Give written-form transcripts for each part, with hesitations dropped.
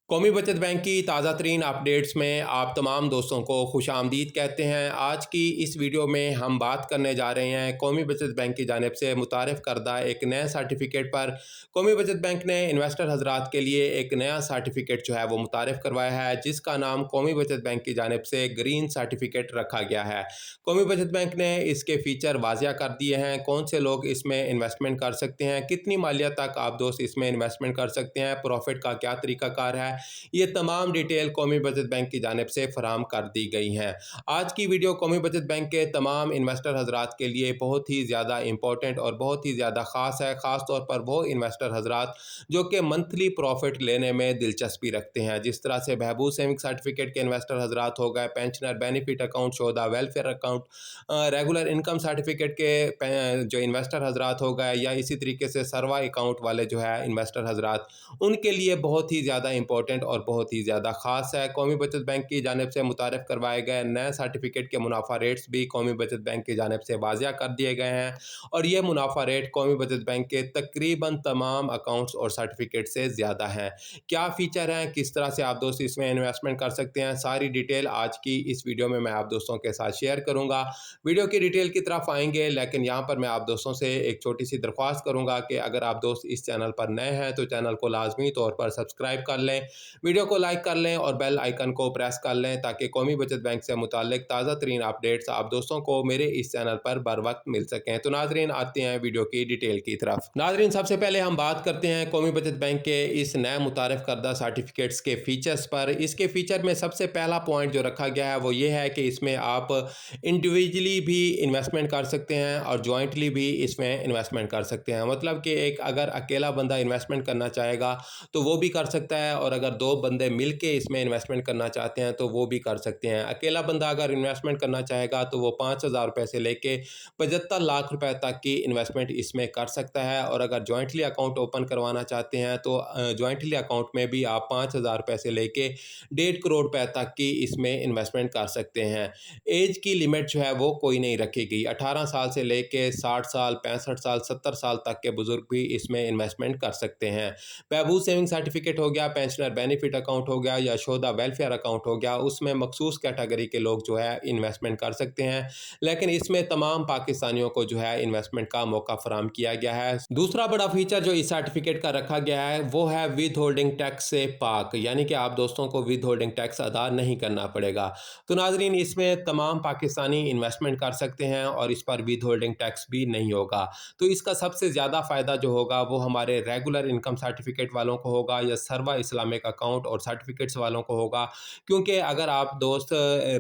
कौमी बचत बैंक की ताज़ा तरीन अपडेट्स में आप तमाम दोस्तों को खुशामदीद कहते हैं। आज की इस वीडियो में हम बात करने जा रहे हैं कौमी बचत बैंक की जानिब से मुतारिफ़ करदा एक नए सर्टिफिकेट पर। कौमी बचत बैंक ने इन्वेस्टर हजरात के लिए एक नया सर्टिफिकेट जो है वो मुतारिफ़ करवाया है, जिसका नाम कौमी बचत बैंक की जानिब से ग्रीन सर्टिफिकेट रखा गया है। कौमी बचत बैंक ने इसके फ़ीचर वाज़िया कर दिए हैं, कौन से लोग इसमें इन्वेस्टमेंट कर सकते हैं, कितनी मालियत तक आप दोस्त इसमें इन्वेस्टमेंट कर सकते हैं, प्रॉफिट का क्या तरीक़ाकार है, ये तमाम डिटेल कौमी बचत बैंक की जानिब से फराहम कर दी गई हैं। आज की वीडियो कौमी बचत बैंक के तमाम इन्वेस्टर हजरात के लिए बहुत ही ज़्यादा इंपॉर्टेंट और बहुत ही ज़्यादा ख़ास है, ख़ास तौर पर वो इन्वेस्टर हजरात जो कि मंथली प्रॉफिट लेने में दिलचस्पी रखते हैं। जिस तरह से बहबूद सेविंग सर्टिफिकेट के इन्वेस्टर हजरात हो गए, पेंशनर बेनिफिट अकाउंट, शोधा welfare account, regular income certificate के जो इन्वेस्टर हजरात हो गए, या इसी तरीके से सरवा अकाउंट वाले जो है इन्वेस्टर हजरात, उनके लिए बहुत ही ज़्यादा इंपॉर्टेंट और बहुत ही ज़्यादा ख़ास है। कौमी बचत बैंक की जानिब से मुतारिफ़ करवाए गए नए सर्टिफिकेट के मुनाफा रेट्स भी कौमी बचत बैंक की जानिब से वाज़िया कर दिए गए हैं, और ये मुनाफा रेट कौमी बचत बैंक के तकरीबन तमाम अकाउंट्स और सर्टिफिकेट से ज़्यादा है। क्या फ़ीचर हैं, किस तरह से आप दोस्त इसमें इन्वेस्टमेंट कर सकते हैं, सारी डिटेल आज की इस वीडियो में मैं आप दोस्तों के साथ शेयर करूँगा। वीडियो की डिटेल की तरफ आएंगे, लेकिन यहाँ पर मैं आप दोस्तों से एक छोटी सी दरख्वास्त करूँगा कि अगर आप दोस्त इस चैनल पर नए हैं तो चैनल को लाजमी तौर पर सब्सक्राइब कर लें, वीडियो को लाइक कर लें और बेल आइकन को प्रेस कर लें, ताकि कौमी बचत बैंक से मुताल्लिक ताज़ा तरीन अपडेट्स आप दोस्तों को मेरे इस चैनल पर बर वक्त मिल सकें। तो नाजरीन, आते हैं वीडियो की डिटेल की तरफ। नाजरीन, सबसे पहले हम बात करते हैं कौमी बचत बैंक के इस नए मुतारिफ़ करदा सर्टिफिकेट्स के फ़ीचर्स पर। इसके फ़ीचर में सबसे पहला पॉइंट जो रखा गया है वो ये है कि इसमें आप इंडिविजुअली भी इन्वेस्टमेंट कर सकते हैं और जॉइंटली भी इसमें इन्वेस्टमेंट कर सकते हैं। मतलब कि एक अगर अकेला बंदा इन्वेस्टमेंट करना चाहेगा तो वो भी कर सकता है, और अगर दो बंदे मिलके इसमें इन्वेस्टमेंट करना चाहते हैं तो वो भी कर सकते हैं। अकेला बंदा अगर इन्वेस्टमेंट करना चाहेगा तो वो 5,000 रुपये से लेके 75 लाख रुपए तक की इन्वेस्टमेंट इसमें कर सकता है, और अगर जॉइंटली अकाउंट ओपन करवाना चाहते हैं तो जॉइंटली अकाउंट में भी आप 5,000 रुपये से लेके 1.5 करोड़ रुपए तक की इसमें इन्वेस्टमेंट कर सकते हैं। एज की लिमिट जो है वो कोई नहीं रखी गई। 18 साल से लेके 60 साल, 65 साल, 70 साल तक के बुजुर्ग भी इसमें इन्वेस्टमेंट कर सकते हैं। बहबूद सेविंग सर्टिफिकेट हो गया, पेंशनर बेनिफिट अकाउंट हो गया, या शोधा वेलफेयर अकाउंट हो गया, उसमें मखसूस कैटेगरी के लोग जो है इन्वेस्टमेंट कर सकते हैं, लेकिन इसमें तमाम पाकिस्तानियों को जो है इन्वेस्टमेंट का मौका फराहम किया गया है। दूसरा बड़ा फीचर जो इस सर्टिफिकेट का रखा गया है वो है विद होल्डिंग टैक्स से पाक, यानी कि आप दोस्तों को विद होल्डिंग टैक्स अदा नहीं करना पड़ेगा। तो नाजरीन, इसमें तमाम पाकिस्तानी इन्वेस्टमेंट कर सकते हैं और इस पर विद होल्डिंग टैक्स भी नहीं होगा। तो इसका सबसे ज़्यादा फ़ायदा जो होगा वो हमारे रेगुलर इनकम सर्टिफिकेट वालों को होगा, या सर्वा इस्लामिक अकाउंट और सर्टिफिकेट्स वालों को होगा। क्योंकि अगर आप दोस्त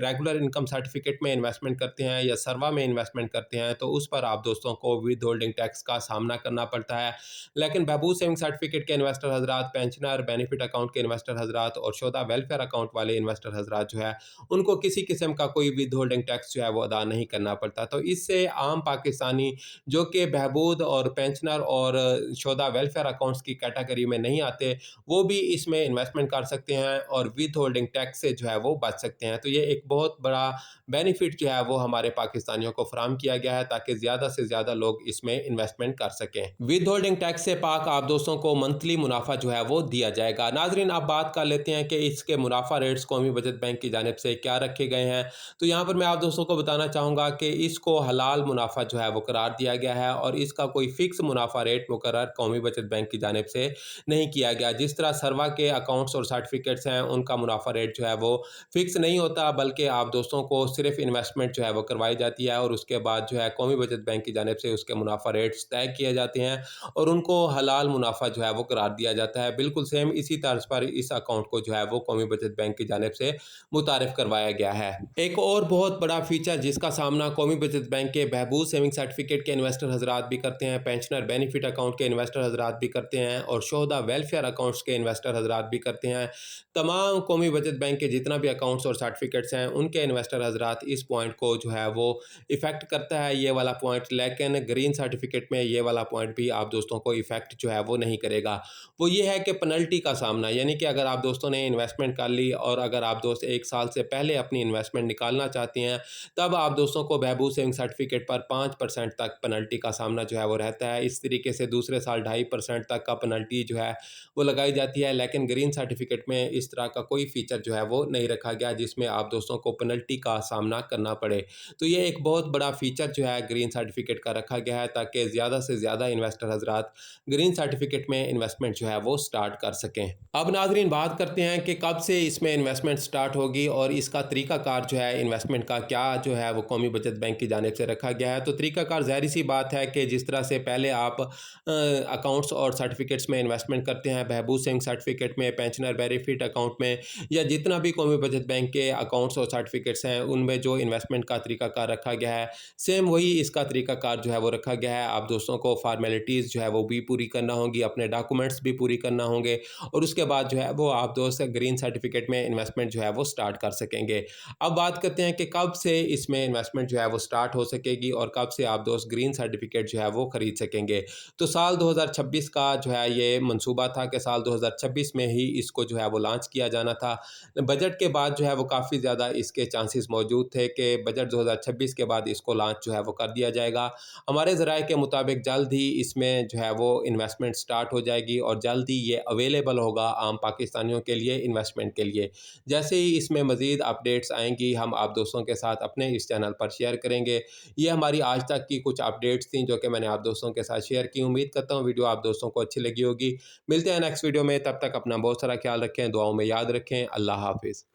रेगुलर इनकम सर्टिफिकेट में इन्वेस्टमेंट करते हैं या सर्वा में इन्वेस्टमेंट करते हैं तो उस पर आप दोस्तों को विद होल्डिंग टैक्स का सामना करना पड़ता है। लेकिन बहबूद सेविंग सर्टिफिकेट के इन्वेस्टर हजरात, पेंशनर बेनिफिट अकाउंट के इन्वेस्टर हजरात और शोधा वेलफेयर अकाउंट वाले इन्वेस्टर हजरात जो है उनको किसी किस्म का कोई विद होल्डिंग टैक्स जो है वो अदा नहीं करना पड़ता। तो इससे आम पाकिस्तानी जो कि बहबूद और पेंशनर और शोधा वेलफेयर अकाउंट्स की कैटेगरी में नहीं आते, वो भी इसमें इन्वेस्टमेंट कर सकते हैं और विद होल्डिंग टैक्स से जो है वो बच सकते हैं। तो ये एक बहुत बड़ा बेनिफिट जो है वो हमारे पाकिस्तानियों को फराहम किया गया है, ताकि ज़्यादा से ज़्यादा लोग इसमें इन्वेस्टमेंट कर सकें। विद होल्डिंग टैक्स से पाक आप दोस्तों को मंथली मुनाफा जो है वो दिया जाएगा। नाजरीन, आप बात कर लेते हैं कि इसके मुनाफा रेट्स कौमी बचत बैंक की जानिब से क्या रखे गए हैं। तो यहाँ पर मैं आप दोस्तों को बताना चाहूँगा कि इसको हलाल मुनाफा जो है वो करार दिया गया है, और इसका कोई फ़िक्स मुनाफा रेट मुकर्रर कौमी बचत बैंक की जानिब से नहीं किया गया। जिस तरह सर्वा के अकाउंट्स और सर्टिफिकेट्स हैं उनका मुनाफा रेट जो है वो फ़िक्स नहीं होता, बल्कि आप दोस्तों को सिर्फ इन्वेस्टमेंट जो है वो करवाई जाती है, और उसके बाद जो है कौमी बचत बैंक की जानिब से उसके मुनाफा रेट्स तय किए जाते हैं और उनको हलाल मुनाफा जो है वो करार दिया जाता है। बिल्कुल सेम इसी तर्ज पर इस अकाउंट को जो है वो कौमी बचत बैंक की जानिब से मुतारिफ़ करवाया गया है। एक और बहुत बड़ा फीचर जिसका सामना कौमी बचत बैंक के बहबूद सेविंग सर्टिफिकेट के इन्वेस्टर हजरात भी करते हैं, पेंशनर बेनिफिट अकाउंट के इन्वेस्टर हजरात भी करते हैं, और शोधा वेलफेयर अकाउंट्स के इन्वेस्टर हजरात भी करते हैं। तमाम कौमी बचत बैंक के जितना भी अकाउंट्स और सर्टिफिकेट्स हैं उनके इन्वेस्टर हजरात इस पॉइंट को जो है वो इफ़ेक्ट करता है, ये वाला पॉइंट। लेकिन ग्रीन सर्टिफिकेट में ये वाला पॉइंट भी आप दोस्तों को इफ़ेक्ट जो है वो नहीं करेगा। वो ये है कि पेनल्टी का सामना, यानी कि अगर आप दोस्तों ने इन्वेस्टमेंट कर ली और अगर आप दोस्त 1 साल से पहले अपनी इन्वेस्टमेंट निकालना चाहते हैं, तब आप दोस्तों को बहबूद सेविंग सर्टिफिकेट पर 5% तक पेनल्टी का सामना जो है वो रहता है। इस तरीके से दूसरे साल 2.5% तक का पेनल्टी जो है वो लगाई जाती है। लेकिन ग्रीन सर्टिफिकेट में इस तरह का कोई फ़ीचर जो है वो नहीं रखा गया जिसमें आप दोस्तों को पेनल्टी का सामना करना पड़े। तो ये एक बहुत बड़ा फ़ीचर जो है ग्रीन सर्टिफिकेट का रखा गया है ताकि ज़्यादा से ज़्यादा इन्वेस्टर हज़रात ग्रीन सर्टिफिकेट में इन्वेस्टमेंट जो है वो स्टार्ट कर सकें। अब नाज़रीन बात करते हैं कि कब से इसमें इन्वेस्टमेंट स्टार्ट होगी और इसका तरीक़ाकार जो है इन्वेस्टमेंट का क्या जो है वो कौमी बचत बैंक की जानिब से रखा गया है। तो तरीक़ाकार ज़ाहिर-सी बात है कि जिस तरह से पहले आप अकाउंट्स और सर्टिफिकेट्स में इन्वेस्टमेंट करते हैं, बहबूद सिंह सर्टिफिकेट में, पेंशनर बेनिफिट अकाउंट में या जितना भी कौमी बचत बैंक के अकाउंट्स और सर्टिफिकेट्स हैं उनमें जो इन्वेस्टमेंट का तरीक़ाकार रखा गया है, सेम वही इसका तरीक़ाकार जो है वो रखा गया है। आप दोस्तों को फॉर्मेलिटीज़ जो है वो भी पूरी करना होगी, अपने डॉक्यूमेंट्स भी पूरी करना होंगे और उसके बाद जो है वो आप दोस्त ग्रीन सर्टिफिकेट में इन्वेस्टमेंट जो है वो स्टार्ट कर सकेंगे। अब बात करते हैं कि कब से इसमें इन्वेस्टमेंट जो है वो स्टार्ट हो सकेगी और कब से आप दोस्त ग्रीन सर्टिफिकेट जो है वो खरीद सकेंगे। तो साल 2026 का जो है ये मंसूबा था कि साल 2026 में ही इसको जो है वो लॉन्च किया जाना था। बजट के बाद जो है वो काफ़ी ज़्यादा इसके चांसेस मौजूद थे कि बजट 2026 के बाद इसको लॉन्च जो है वो कर दिया जाएगा। हमारे ज़राए के मुताबिक जल्द ही इसमें जो है वो इन्वेस्टमेंट स्टार्ट हो जाएगी और जल्द ही ये अवेलेबल होगा आम पाकिस्तानियों के लिए इन्वेस्टमेंट के लिए। जैसे ही इसमें मज़ीद अपडेट्स आएँगी हम आप दोस्तों के साथ अपने इस चैनल पर शेयर करेंगे। ये हमारी आज तक की कुछ अपडेट्स थी जो कि मैंने आप दोस्तों के साथ शेयर की। उम्मीद करता हूँ वीडियो आप दोस्तों को अच्छी लगी होगी। मिलते हैं नेक्स्ट वीडियो में, तब तक अपना बहुत सारा ख्याल रखें, दुआओं में याद रखें। अल्लाह हाफ़िज़।